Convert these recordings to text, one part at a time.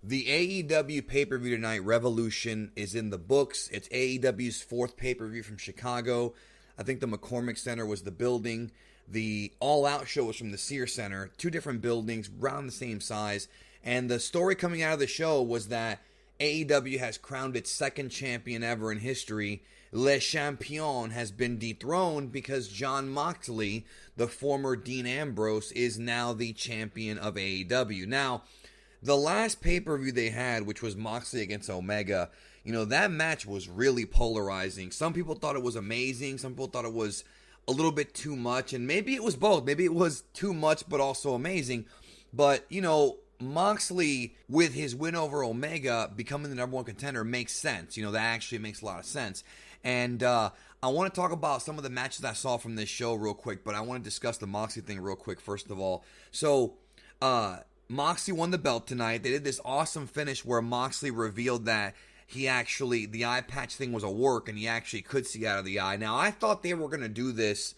The AEW pay-per-view tonight, Revolution, is in the books. It's AEW's fourth pay-per-view from Chicago. I think the McCormick Center was the building. The All Out show was from the Sears Center. Two different buildings, around the same size. And the story coming out of the show was that AEW has crowned its second champion ever in history. Le Champion has been dethroned because Jon Moxley, the former Dean Ambrose, is now the champion of AEW. Now, the last pay-per-view they had, which was Moxley against Omega, that match was really polarizing. Some people thought it was amazing. Some people thought it was a little bit too much. And maybe it was both. Maybe it was too much, but also amazing. But, Moxley, with his win over Omega, becoming the number one contender makes sense. That actually makes a lot of sense. And I want to talk about some of the matches I saw from this show real quick, but I want to discuss the Moxley thing real quick first of all. So, Moxley won the belt tonight. They did this awesome finish where Moxley revealed that the eye patch thing was a work, and he actually could see out of the eye. Now, I thought they were going to do this.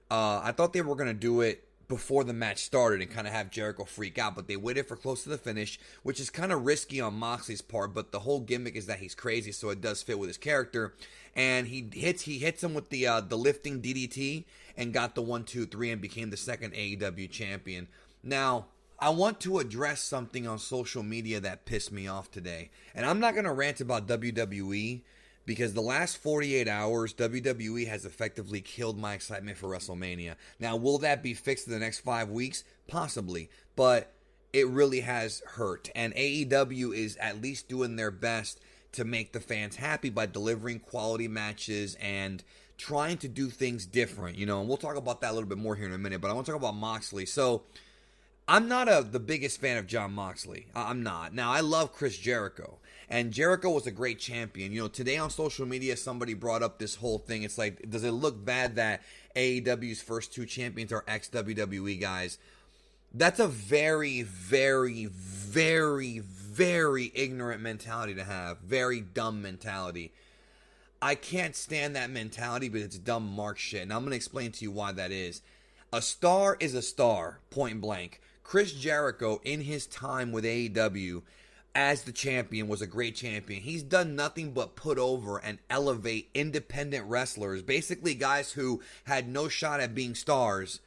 I thought they were going to do it before the match started and kind of have Jericho freak out, but they waited for close to the finish, which is kind of risky on Moxley's part, but the whole gimmick is that he's crazy, so it does fit with his character. And he hits him with the lifting DDT and got the 1, 2, 3 and became the second AEW champion. Now, I want to address something on social media that pissed me off today. And I'm not going to rant about WWE because the last 48 hours, WWE has effectively killed my excitement for WrestleMania. Now, will that be fixed in the next 5 weeks? Possibly. But it really has hurt. And AEW is at least doing their best to make the fans happy by delivering quality matches and trying to do things different. And we'll talk about that a little bit more here in a minute. But I want to talk about Moxley. So, I'm not the biggest fan of Jon Moxley. I'm not. Now, I love Chris Jericho. And Jericho was a great champion. Today on social media, somebody brought up this whole thing. It's like, does it look bad that AEW's first two champions are ex-WWE guys? That's a very, very, very, very ignorant mentality to have. Very dumb mentality. I can't stand that mentality, but it's dumb Mark shit. And I'm going to explain to you why that is. A star is a star, point blank. Chris Jericho, in his time with AEW as the champion, was a great champion. He's done nothing but put over and elevate independent wrestlers, basically guys who had no shot at being stars,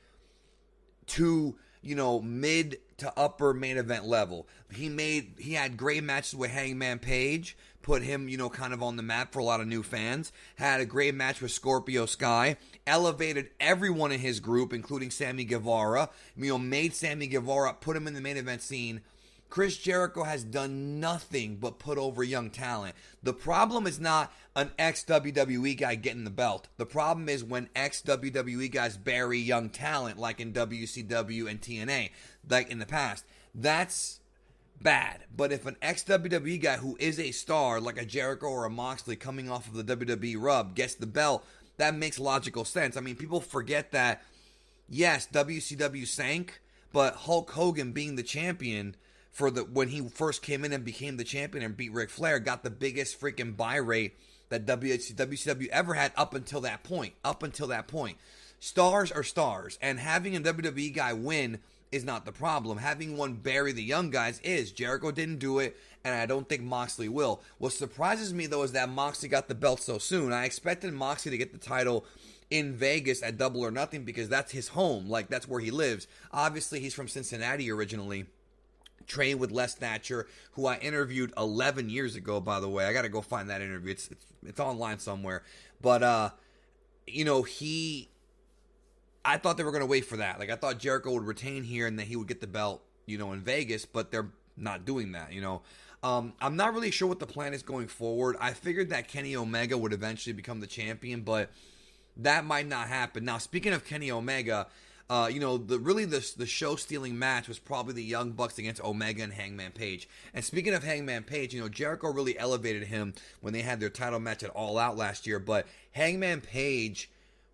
to, mid to upper main event level. He had great matches with Hangman Page, put him, kind of on the map for a lot of new fans. Had a great match with Scorpio Sky. Elevated everyone in his group, including Sammy Guevara. Made Sammy Guevara, put him in the main event scene. Chris Jericho has done nothing but put over young talent. The problem is not an ex-WWE guy getting the belt. The problem is when ex-WWE guys bury young talent, like in WCW and TNA, like in the past. That's bad. But if an ex-WWE guy who is a star, like a Jericho or a Moxley coming off of the WWE rub, gets the belt, that makes logical sense. I mean, people forget that, yes, WCW sank, but Hulk Hogan being the champion when he first came in and became the champion and beat Ric Flair, got the biggest freaking buy rate that WCW ever had up until that point. Stars are stars, and having a WWE guy win is not the problem. Having one bury the young guys is. Jericho didn't do it, and I don't think Moxley will. What surprises me, though, is that Moxley got the belt so soon. I expected Moxley to get the title in Vegas at Double or Nothing because that's his home. Like, that's where he lives. Obviously, he's from Cincinnati originally. Trained with Les Thatcher, who I interviewed 11 years ago, by the way. I got to go find that interview. It's online somewhere. But, I thought they were going to wait for that. Like, I thought Jericho would retain here and then he would get the belt, in Vegas, but they're not doing that, I'm not really sure what the plan is going forward. I figured that Kenny Omega would eventually become the champion, but that might not happen. Now, speaking of Kenny Omega, the show-stealing match was probably the Young Bucks against Omega and Hangman Page. And speaking of Hangman Page, Jericho really elevated him when they had their title match at All Out last year. But Hangman Page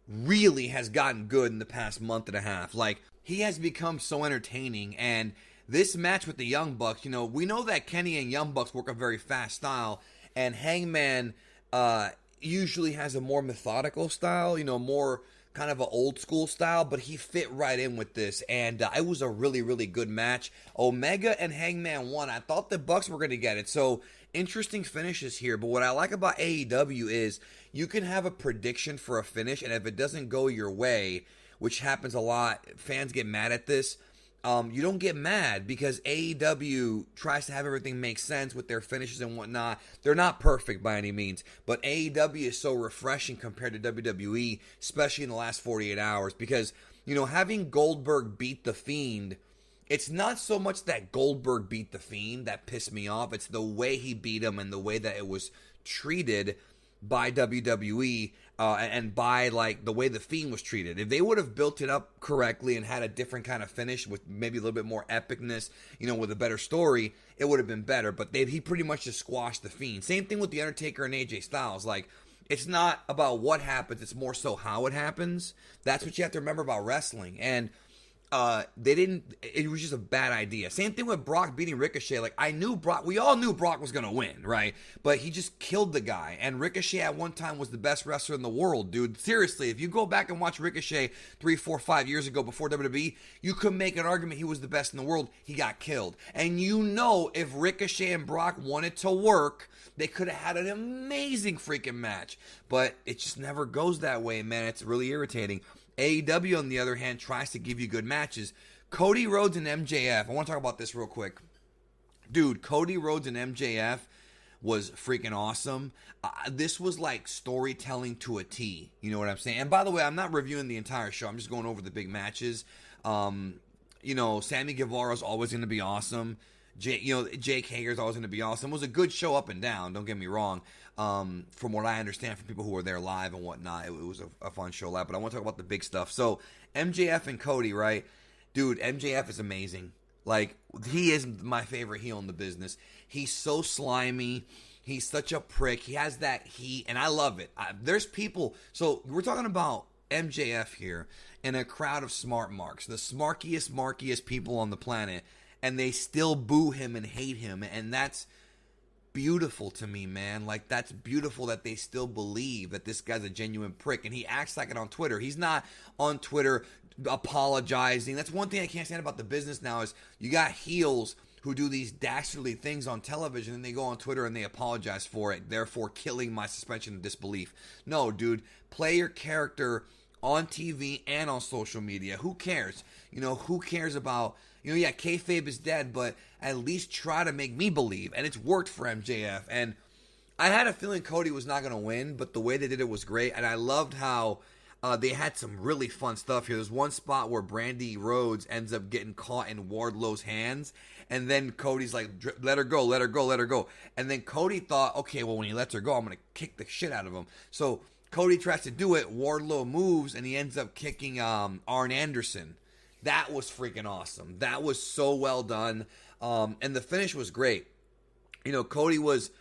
really has gotten good in the past month and a half. Like, he has become so entertaining. And this match with the Young Bucks, we know that Kenny and Young Bucks work a very fast style. And Hangman usually has a more methodical style, more kind of an old school style, but he fit right in with this, and it was a really, really good match. Omega and Hangman won. I thought the Bucks were going to get it, so interesting finishes here. But what I like about AEW is you can have a prediction for a finish, and if it doesn't go your way, which happens a lot, fans get mad at this. You don't get mad because AEW tries to have everything make sense with their finishes and whatnot. They're not perfect by any means, but AEW is so refreshing compared to WWE, especially in the last 48 hours, because, having Goldberg beat The Fiend, it's not so much that Goldberg beat The Fiend that pissed me off. It's the way he beat him and the way that it was treated by WWE and by the way The Fiend was treated. If they would have built it up correctly and had a different kind of finish with maybe a little bit more epicness, with a better story, it would have been better. But he pretty much just squashed The Fiend. Same thing with The Undertaker and AJ Styles. It's not about what happens, it's more so how it happens. That's what you have to remember about wrestling. And it was just a bad idea. Same thing with Brock beating Ricochet. We all knew Brock was going to win, right? But he just killed the guy. And Ricochet at one time was the best wrestler in the world, dude. Seriously, if you go back and watch Ricochet 3, 4, 5 years ago before WWE, you could make an argument he was the best in the world. He got killed. And if Ricochet and Brock wanted to work, they could have had an amazing freaking match. But it just never goes that way, man. It's really irritating. AEW, on the other hand, tries to give you good matches. Cody Rhodes and MJF. I want to talk about this real quick. Dude, Cody Rhodes and MJF was freaking awesome. This was like storytelling to a T. You know what I'm saying? And by the way, I'm not reviewing the entire show. I'm just going over the big matches. Sammy Guevara is always going to be awesome. Jake Hager is always going to be awesome. It was a good show up and down. Don't get me wrong. From what I understand from people who were there live and whatnot, it was a fun show live. But I want to talk about the big stuff. So MJF and Cody, right? Dude, MJF is amazing. He is my favorite heel in the business. He's so slimy. He's such a prick. He has that heat, and I love it. There's people. So we're talking about MJF here in a crowd of smart marks, the markiest people on the planet, and they still boo him and hate him, and that's beautiful to me, man. That's beautiful that they still believe that this guy's a genuine prick, and he acts like it on Twitter. He's not on Twitter apologizing. That's one thing I can't stand about the business now is you got heels who do these dastardly things on television and they go on Twitter and they apologize for it, therefore killing my suspension of disbelief. No, dude, play your character on TV and on social media. Who cares? Who cares about, kayfabe is dead, but at least try to make me believe. And it's worked for MJF. And I had a feeling Cody was not going to win, but the way they did it was great. And I loved how they had some really fun stuff here. There's one spot where Brandy Rhodes ends up getting caught in Wardlow's hands. And then Cody's like, let her go, let her go, let her go. And then Cody thought, okay, well, when he lets her go, I'm going to kick the shit out of him. So Cody tries to do it. Wardlow moves, and he ends up kicking Arn Anderson. That was freaking awesome. That was so well done. And the finish was great. Cody was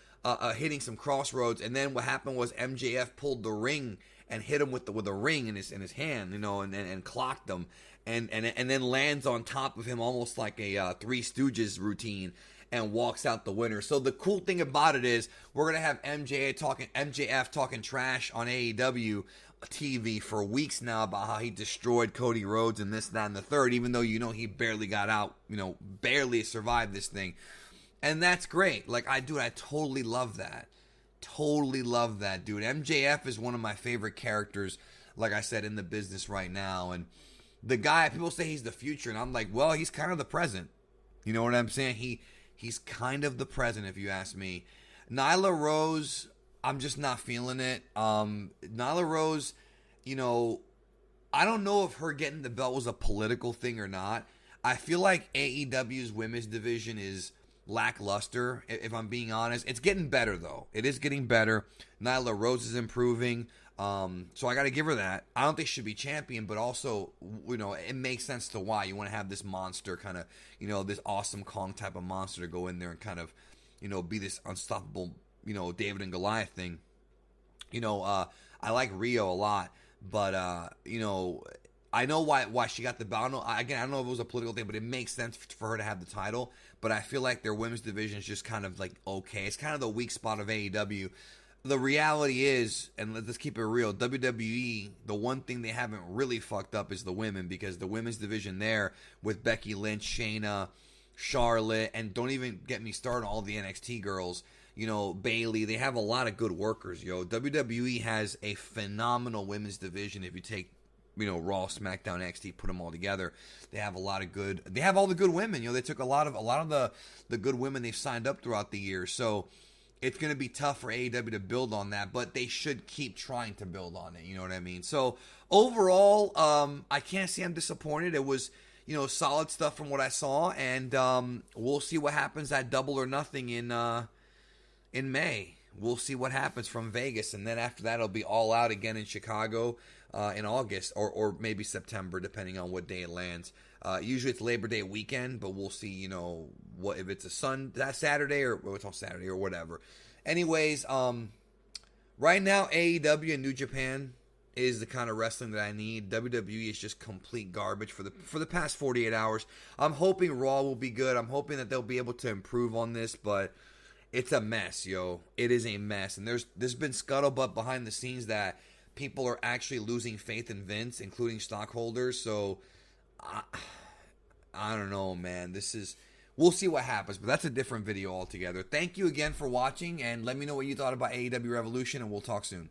hitting some crossroads, and then what happened was MJF pulled the ring and hit him with a ring in his hand, and clocked him, and then lands on top of him almost like a Three Stooges routine, and walks out the winner. So the cool thing about it is we're gonna have MJF talking trash on AEW TV for weeks now about how he destroyed Cody Rhodes and this, that, and the third, even though he barely got out, barely survived this thing. And that's great. I totally love that. Totally love that, dude. MJF is one of my favorite characters, like I said, in the business right now. And the guy, people say he's the future, and I'm like, well, he's kind of the present. You know what I'm saying? He's kind of the present, if you ask me. Nyla Rose, I'm just not feeling it. Nyla Rose, I don't know if her getting the belt was a political thing or not. I feel like AEW's women's division is lackluster, if I'm being honest. It's getting better, though. It is getting better. Nyla Rose is improving. So I got to give her that. I don't think she should be champion, but also, it makes sense to why. You want to have this monster kind of, this awesome Kong type of monster to go in there and kind of, be this unstoppable, David and Goliath thing. I like Rio a lot, but, I know why she got the belt. I don't know if it was a political thing, but it makes sense for her to have the title. But I feel like their women's division is just kind of okay. It's kind of the weak spot of AEW. The reality is, and let's keep it real, WWE, the one thing they haven't really fucked up is the women, because the women's division there with Becky Lynch, Shayna, Charlotte, and don't even get me started on all the NXT girls, Bailey, they have a lot of good workers, yo. WWE has a phenomenal women's division if you take, Raw, SmackDown, NXT, put them all together. They have they have all the good women, they took a lot of the good women they've signed up throughout the years, so it's going to be tough for AEW to build on that, but they should keep trying to build on it, you know what I mean? So, overall, I can't say I'm disappointed. It was, solid stuff from what I saw, and we'll see what happens at Double or Nothing in May. We'll see what happens from Vegas, and then after that, it'll be All Out again in Chicago in August, or maybe September, depending on what day it lands. Usually it's Labor Day weekend, but we'll see, what if it's that Saturday or it's on Saturday or whatever. Anyways, right now AEW and New Japan is the kind of wrestling that I need. WWE is just complete garbage for the past 48 hours. I'm hoping Raw will be good. I'm hoping that they'll be able to improve on this, but it's a mess, yo. It is a mess, and there's been scuttlebutt behind the scenes that people are actually losing faith in Vince, including stockholders. So I don't know, man. We'll see what happens, but that's a different video altogether. Thank you again for watching, and let me know what you thought about AEW Revolution, and we'll talk soon.